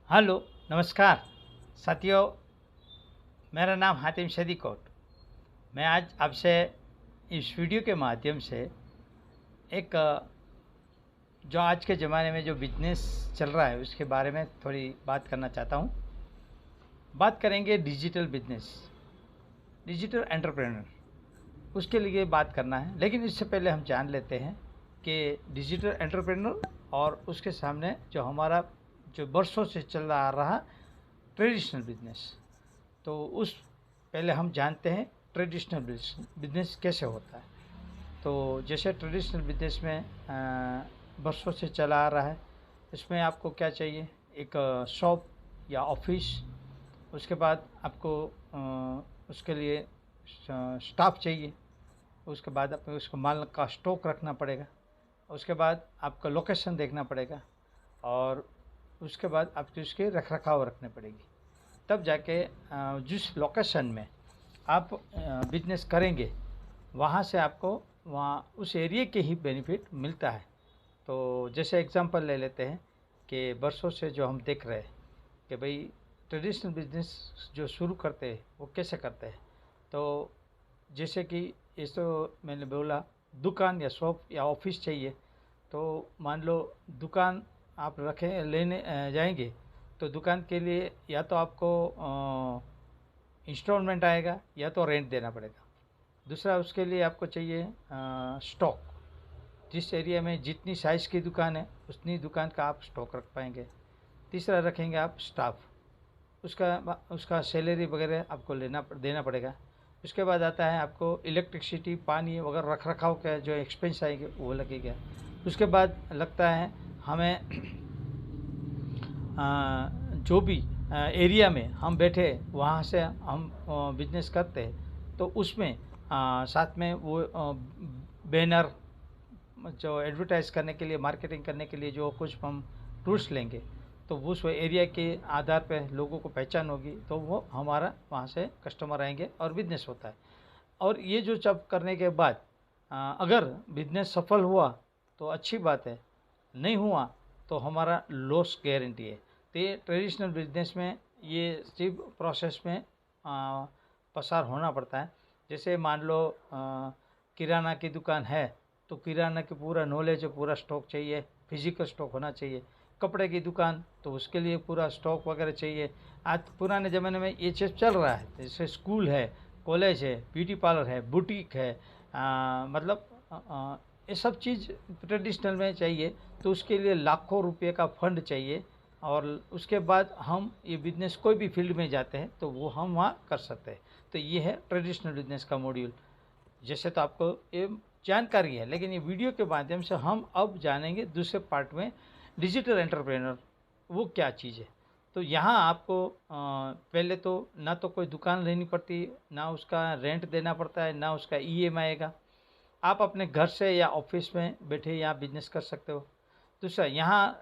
Hello, नमस्कार साथियों। मेरा नाम हातिम सदीकोट। मैं आज आपसे इस वीडियो के माध्यम से एक जो आज के ज़माने में जो बिजनेस चल रहा है उसके बारे में थोड़ी बात करना चाहता हूँ। बात करेंगे डिजिटल बिजनेस, डिजिटल एंटरप्रेन्योर, उसके लिए बात करना है। लेकिन इससे पहले हम जान लेते हैं कि डिजिटल एंटरप्रेन्योर और उसके सामने जो हमारा जो बरसों से चल आ रहा ट्रेडिशनल बिजनेस, तो उस पहले हम जानते हैं ट्रेडिशनल बिजनेस कैसे होता है। तो जैसे ट्रेडिशनल बिजनेस में बरसों से चला आ रहा है, इसमें आपको क्या चाहिए, एक शॉप या ऑफिस। उसके बाद आपको उसके लिए स्टाफ चाहिए। उसके बाद आपको उसको माल का स्टॉक रखना पड़ेगा। उसके बाद आपका लोकेशन देखना पड़ेगा और उसके बाद आपको उसके रख रखाव रखने पड़ेगी। तब जाके जिस लोकेशन में आप बिजनेस करेंगे वहाँ से आपको वहाँ उस एरिया के ही बेनिफिट मिलता है। तो जैसे एग्जांपल ले लेते हैं कि बरसों से जो हम देख रहे हैं कि भाई ट्रेडिशनल बिजनेस जो शुरू करते हैं वो कैसे करते हैं। तो जैसे कि ये तो मैंने बोला, दुकान या शॉप या ऑफिस चाहिए। तो मान लो दुकान आप रखें लेने जाएंगे, तो दुकान के लिए या तो आपको इंस्टॉलमेंट आएगा या तो रेंट देना पड़ेगा। दूसरा उसके लिए आपको चाहिए स्टॉक। जिस एरिया में जितनी साइज़ की दुकान है उतनी दुकान का आप स्टॉक रख पाएंगे। तीसरा रखेंगे आप स्टाफ, उसका उसका सैलरी वगैरह आपको देना पड़ेगा। उसके बाद आता है आपको इलेक्ट्रिसिटी, पानी वगैरह रख रखाव का जो एक्सपेंस आएंगे वो लगेगा। उसके बाद लगता है हमें जो भी एरिया में हम बैठे वहाँ से हम बिजनेस करते हैं, तो उसमें साथ में वो बैनर जो एडवर्टाइज करने के लिए, मार्केटिंग करने के लिए जो कुछ हम टूल्स लेंगे, तो उस एरिया के आधार पे लोगों को पहचान होगी, तो वो हमारा वहाँ से कस्टमर आएंगे और बिजनेस होता है। और ये जो जब करने के बाद अगर बिजनेस सफल हुआ तो अच्छी बात है, नहीं हुआ तो हमारा लॉस गारंटी है। तो ये ट्रेडिशनल बिजनेस में ये सिर्फ प्रोसेस में पसार होना पड़ता है। जैसे मान लो किराना की दुकान है, तो किराना की पूरा नॉलेज है, पूरा स्टॉक चाहिए, फिजिकल स्टॉक होना चाहिए। कपड़े की दुकान तो उसके लिए पूरा स्टॉक वगैरह चाहिए। आज पुराने ज़माने में ये चीज़ चल रहा है, जैसे स्कूल है, कॉलेज है, ब्यूटी पार्लर है, बुटीक है, मतलब ये सब चीज़ ट्रेडिशनल में चाहिए। तो उसके लिए लाखों रुपए का फंड चाहिए। और उसके बाद हम ये बिजनेस कोई भी फील्ड में जाते हैं तो वो हम वहाँ कर सकते हैं। तो ये है ट्रेडिशनल बिजनेस का मॉड्यूल। जैसे तो आपको ये जानकारी है, लेकिन ये वीडियो के माध्यम से हम अब जानेंगे दूसरे पार्ट में डिजिटल एंटरप्रेन्योर वो क्या चीज़ है। तो यहाँ आपको पहले तो ना तो कोई दुकान लेनी पड़ती, ना उसका रेंट देना पड़ता है, ना उसका ईएमआई आएगा। आप अपने घर से या ऑफिस में बैठे यहाँ बिजनेस कर सकते हो। दूसरा यहाँ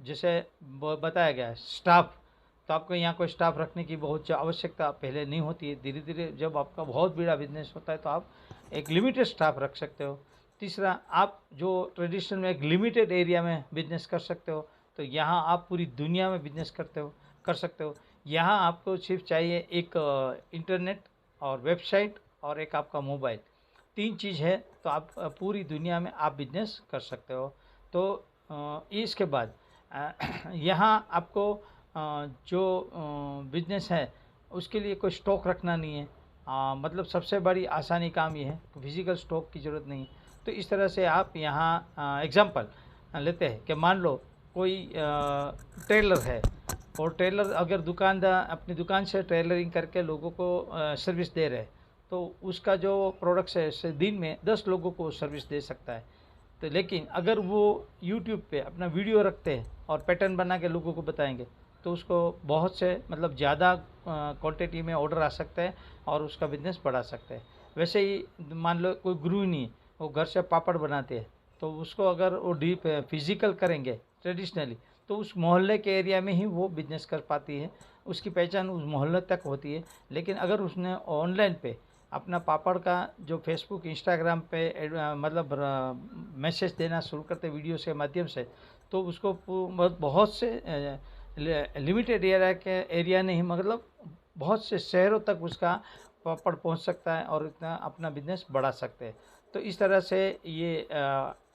जैसे बताया गया है स्टाफ, तो आपको यहाँ कोई स्टाफ रखने की बहुत आवश्यकता पहले नहीं होती है। धीरे धीरे जब आपका बहुत बड़ा बिजनेस होता है तो आप एक लिमिटेड स्टाफ रख सकते हो। तीसरा, आप जो ट्रेडिशनल में एक लिमिटेड एरिया में बिजनेस कर सकते हो, तो यहाँ आप पूरी दुनिया में बिजनेस कर सकते हो। यहाँ आपको सिर्फ चाहिए एक इंटरनेट और वेबसाइट और एक आपका मोबाइल, तीन चीज़ है तो आप पूरी दुनिया में आप बिजनेस कर सकते हो। तो इसके बाद यहाँ आपको जो बिजनेस है उसके लिए कोई स्टॉक रखना नहीं है। मतलब सबसे बड़ी आसानी काम ये है कि फिजिकल स्टॉक की ज़रूरत नहीं है। तो इस तरह से आप यहाँ एग्जांपल लेते हैं कि मान लो कोई टेलर है, और टेलर अगर दुकानदार अपनी दुकान से टेलरिंग करके लोगों को सर्विस दे रहे हैं, तो उसका जो प्रोडक्ट्स है दिन में 10 लोगों को सर्विस दे सकता है। तो लेकिन अगर वो यूट्यूब पे अपना वीडियो रखते हैं और पैटर्न बना के लोगों को बताएंगे, तो उसको बहुत से मतलब ज़्यादा क्वांटिटी में ऑर्डर आ सकता है और उसका बिजनेस बढ़ा सकते हैं। वैसे ही मान लो कोई गृहिणी, वो घर से पापड़ बनाते हैं, तो उसको अगर वो डीप फिजिकल करेंगे ट्रेडिशनली, तो उस मोहल्ले के एरिया में ही वो बिजनेस कर पाती है, उसकी पहचान उस मोहल्ले तक होती है। लेकिन अगर उसने ऑनलाइन पे अपना पापड़ का जो फेसबुक, इंस्टाग्राम पे मतलब मैसेज देना शुरू करते वीडियोस के माध्यम से, तो उसको बहुत से लिमिटेड एरिया नहीं, मतलब बहुत से शहरों तक उसका पापड़ पहुंच सकता है और इतना अपना बिजनेस बढ़ा सकते हैं। तो इस तरह से ये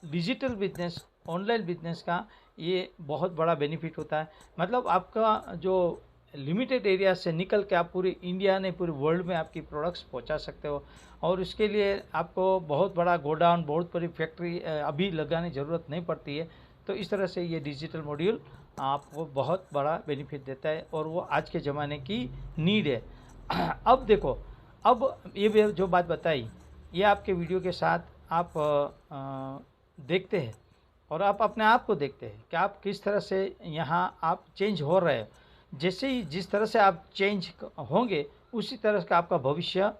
डिजिटल बिजनेस, ऑनलाइन बिजनेस का ये बहुत बड़ा बेनिफिट होता है। मतलब आपका जो लिमिटेड एरिया से निकल के आप पूरी इंडिया ने पूरे वर्ल्ड में आपकी प्रोडक्ट्स पहुंचा सकते हो, और उसके लिए आपको बहुत बड़ा गोडाउन, बहुत बड़ी फैक्ट्री अभी लगाने की ज़रूरत नहीं पड़ती है। तो इस तरह से ये डिजिटल मॉड्यूल आपको बहुत बड़ा बेनिफिट देता है, और वो आज के ज़माने की नीड है। अब देखो, अब ये जो बात बताई, ये आपके वीडियो के साथ आप देखते हैं, और आप अपने आप को देखते हैं कि आप किस तरह से यहाँ आप चेंज हो रहे हो। जैसे ही जिस तरह से आप चेंज होंगे, उसी तरह का आपका भविष्य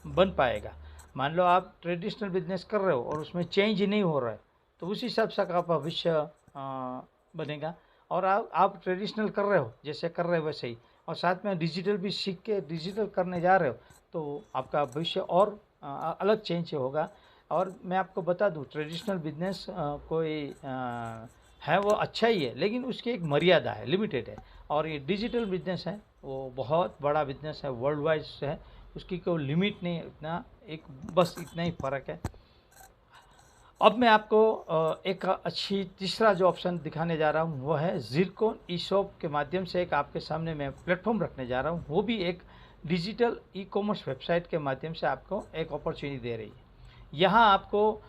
बन पाएगा। मान लो आप ट्रेडिशनल बिजनेस कर रहे हो और उसमें चेंज ही नहीं हो रहा है, तो उस हिसाब से आपका भविष्य बनेगा। और आप ट्रेडिशनल कर रहे हो, जैसे कर रहे हो वैसे ही, और साथ में डिजिटल भी सीख के डिजिटल करने जा रहे हो, तो आपका भविष्य और अलग चेंज होगा। और मैं आपको बता दूं, ट्रेडिशनल बिजनेस कोई है वो अच्छा ही है, लेकिन उसकी एक मर्यादा है, लिमिटेड है। और ये डिजिटल बिजनेस है, वो बहुत बड़ा बिजनेस है, वर्ल्ड वाइड है, उसकी कोई लिमिट नहीं, इतना एक बस इतना ही फ़र्क है। अब मैं आपको एक अच्छी तीसरा जो ऑप्शन दिखाने जा रहा हूँ, वो है ज़िरकॉन ई-शॉप के माध्यम से एक आपके सामने मैं प्लेटफॉर्म रखने जा रहा हूँ। वो भी एक डिजिटल ई-कॉमर्स वेबसाइट के माध्यम से आपको एक अपॉर्चुनिटी दे रही है। यहाँ आपको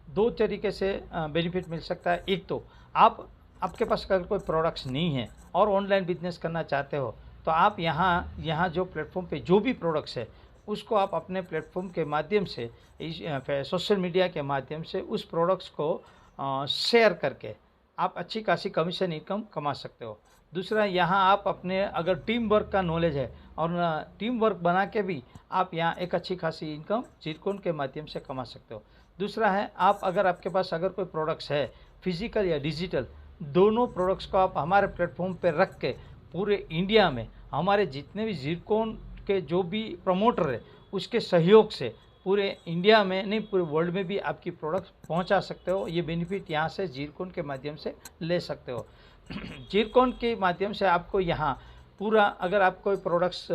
दो तरीके से बेनिफिट मिल सकता है। एक तो आपके पास अगर कोई प्रोडक्ट्स नहीं है और ऑनलाइन बिजनेस करना चाहते हो, तो आप यहाँ जो प्लेटफॉर्म पे जो भी प्रोडक्ट्स है, उसको आप अपने प्लेटफॉर्म के माध्यम से, सोशल मीडिया के माध्यम से उस प्रोडक्ट्स को शेयर करके आप अच्छी खासी कमीशन इनकम कमा सकते हो। दूसरा, यहाँ आप अपने अगर टीम वर्क का नॉलेज है और टीम वर्क बना के भी आप यहाँ एक अच्छी खासी इनकम ज़िरकॉन के माध्यम से कमा सकते हो। दूसरा है, अगर आपके पास अगर कोई प्रोडक्ट्स है, फिजिकल या डिजिटल, दोनों प्रोडक्ट्स को आप हमारे प्लेटफॉर्म पे रख के पूरे इंडिया में हमारे जितने भी ज़िरकॉन के जो भी प्रमोटर है, उसके सहयोग से पूरे इंडिया में नहीं, पूरे वर्ल्ड में भी आपकी प्रोडक्ट्स पहुंचा सकते हो। ये बेनिफिट यहाँ से ज़िरकॉन के माध्यम से ले सकते हो। ज़िरकॉन के माध्यम से आपको यहाँ पूरा, अगर आप कोई प्रोडक्ट्स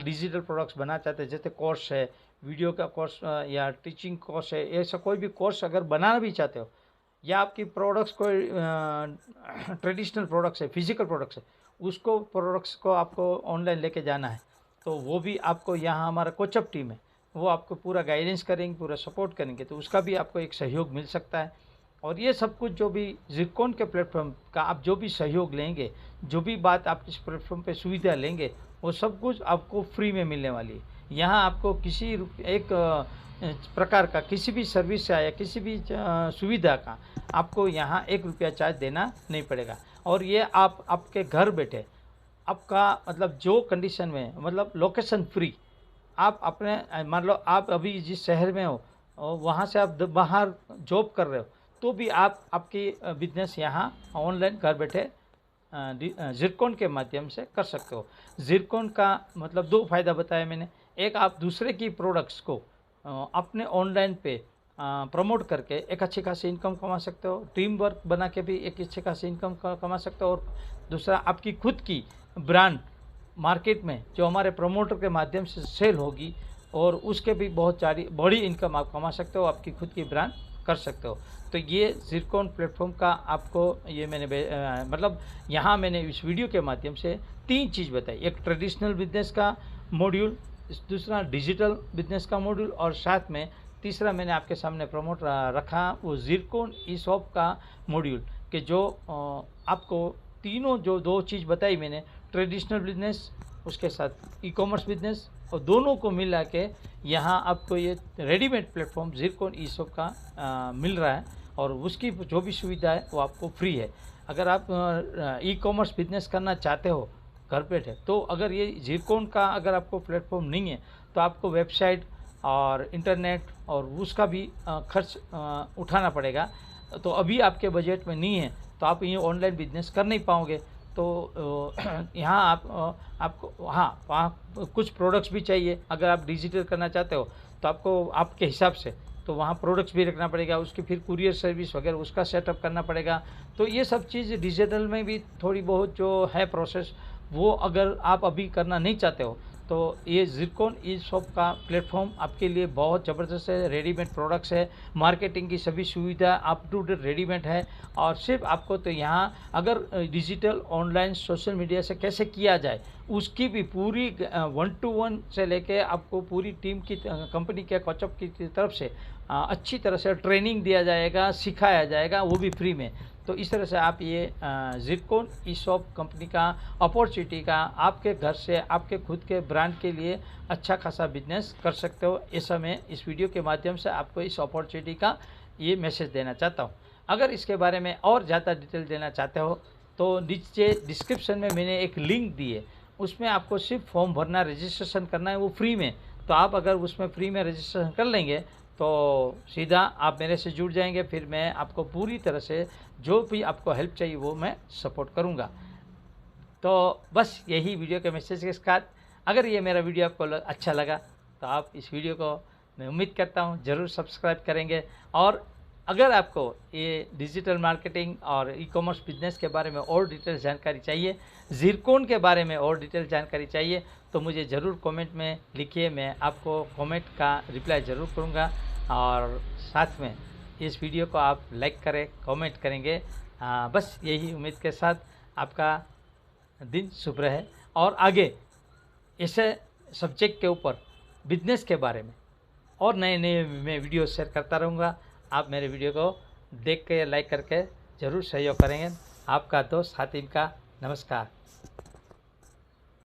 डिजिटल प्रोडक्ट्स बना चाहते हैं, जैसे कोर्स है, वीडियो का कोर्स या टीचिंग कोर्स है, ऐसा कोई भी कोर्स अगर बनाना भी चाहते हो, या आपकी प्रोडक्ट्स कोई ट्रेडिशनल प्रोडक्ट्स है, फिजिकल प्रोडक्ट्स है, उसको प्रोडक्ट्स को आपको ऑनलाइन लेके जाना है, तो वो भी आपको यहाँ हमारा कोचअप टीम है, वो आपको पूरा गाइडेंस करेंगे, पूरा सपोर्ट करेंगे, तो उसका भी आपको एक सहयोग मिल सकता है। और ये सब कुछ जो भी ज़िरकॉन के प्लेटफॉर्म का आप जो भी सहयोग लेंगे, जो भी बात आप इस प्लेटफॉर्म पे सुविधा लेंगे, वो सब कुछ आपको फ्री में मिलने वाली है। यहाँ आपको किसी एक प्रकार का किसी भी सर्विस या किसी भी सुविधा का आपको यहाँ 1 रुपया चार्ज देना नहीं पड़ेगा। और ये आप आपके घर बैठे, आपका मतलब जो कंडीशन में, मतलब लोकेशन फ्री, आप अपने मान लो आप अभी जिस शहर में हो और वहाँ से आप बाहर जॉब कर रहे हो, तो भी आप आपकी बिजनेस यहाँ ऑनलाइन घर बैठे ज़िरकॉन के माध्यम से कर सकते हो। ज़िरकॉन का मतलब 2 फ़ायदा बताया मैंने। एक, आप दूसरे की प्रोडक्ट्स को अपने ऑनलाइन पे प्रमोट करके एक अच्छी खासी इनकम कमा सकते हो, टीम वर्क बना के भी एक अच्छी खासी इनकम कमा सकते हो। और दूसरा, आपकी खुद की ब्रांड मार्केट में जो हमारे प्रमोटर के माध्यम से सेल होगी, और उसके भी बहुत सारी बड़ी इनकम आप कमा सकते हो, आपकी खुद की ब्रांड कर सकते हो। तो ये ज़िरकॉन प्लेटफॉर्म का आपको ये मैंने मतलब यहाँ मैंने इस वीडियो के माध्यम से 3 चीज़ बताई। एक ट्रेडिशनल बिजनेस का मॉड्यूल, दूसरा डिजिटल बिजनेस का मॉड्यूल, और साथ में तीसरा मैंने आपके सामने प्रमोट रखा वो ज़िरकॉन ई-शॉप का मॉड्यूल, कि जो आपको तीनों जो 2 चीज़ बताई मैंने, ट्रेडिशनल बिजनेस, उसके साथ ई-कॉमर्स बिजनेस, और दोनों को मिला के यहाँ आपको ये रेडीमेड प्लेटफॉर्म ज़िरकॉन ई-शॉप का मिल रहा है, और उसकी जो भी सुविधा है वो आपको फ्री है। अगर आप ई-कॉमर्स बिजनेस करना चाहते हो घर बैठे, तो अगर ये ज़िरकॉन का अगर आपको प्लेटफॉर्म नहीं है, तो आपको वेबसाइट और इंटरनेट और उसका भी खर्च उठाना पड़ेगा। तो अभी आपके बजट में नहीं है, तो आप ये ऑनलाइन बिजनेस कर नहीं पाओगे। तो यहाँ आपको वहाँ कुछ प्रोडक्ट्स भी चाहिए। अगर आप डिजिटल करना चाहते हो, तो आपको आपके हिसाब से तो वहाँ प्रोडक्ट्स भी रखना पड़ेगा, उसकी फिर कुरियर सर्विस वगैरह उसका सेटअप करना पड़ेगा। तो ये सब चीज़ डिजिटल में भी थोड़ी बहुत जो है प्रोसेस, वो अगर आप अभी करना नहीं चाहते हो तो ये ज़िरकॉन ई शॉप का प्लेटफॉर्म आपके लिए बहुत ज़बरदस्त है। रेडीमेड प्रोडक्ट्स है, मार्केटिंग की सभी सुविधा अप टू डेट रेडीमेड है। और सिर्फ आपको तो यहाँ अगर डिजिटल ऑनलाइन सोशल मीडिया से कैसे किया जाए उसकी भी पूरी 1 to 1 से लेके आपको पूरी टीम की कंपनी के कोचअप की तरफ से अच्छी तरह से ट्रेनिंग दिया जाएगा, सिखाया जाएगा, वो भी फ्री में। तो इस तरह से आप ये ज़िरकॉन ई शॉप कंपनी का अपॉर्चुनिटी का आपके घर से आपके खुद के ब्रांड के लिए अच्छा खासा बिजनेस कर सकते हो। ऐसा मैं इस वीडियो के माध्यम से आपको इस अपॉर्चुनिटी का ये मैसेज देना चाहता हूँ। अगर इसके बारे में और ज़्यादा डिटेल देना चाहते हो तो नीचे डिस्क्रिप्शन में मैंने एक लिंक दी है, उसमें आपको सिर्फ फॉर्म भरना, रजिस्ट्रेशन करना है, वो फ्री में। तो आप अगर उसमें फ्री में रजिस्ट्रेशन कर लेंगे तो सीधा आप मेरे से जुड़ जाएंगे, फिर मैं आपको पूरी तरह से जो भी आपको हेल्प चाहिए वो मैं सपोर्ट करूंगा। तो बस यही वीडियो के मैसेज के साथ, अगर ये मेरा वीडियो आपको अच्छा लगा तो आप इस वीडियो को, मैं उम्मीद करता हूँ, ज़रूर सब्सक्राइब करेंगे। और अगर आपको ये डिजिटल मार्केटिंग और ई कॉमर्स बिजनेस के बारे में और डिटेल जानकारी चाहिए, ज़िरकॉन के बारे में और डिटेल जानकारी चाहिए, तो मुझे ज़रूर कमेंट में लिखिए, मैं आपको कमेंट का रिप्लाई ज़रूर करूँगा। और साथ में इस वीडियो को आप लाइक करें, कमेंट करेंगे। बस यही उम्मीद के साथ आपका दिन शुभ रहे। और आगे ऐसे सब्जेक्ट के ऊपर, बिजनेस के बारे में और नए नए मैं वीडियो शेयर करता रहूँगा। आप मेरे वीडियो को देख के, लाइक करके ज़रूर सहयोग करेंगे। आपका दोस्त हातिम का नमस्कार।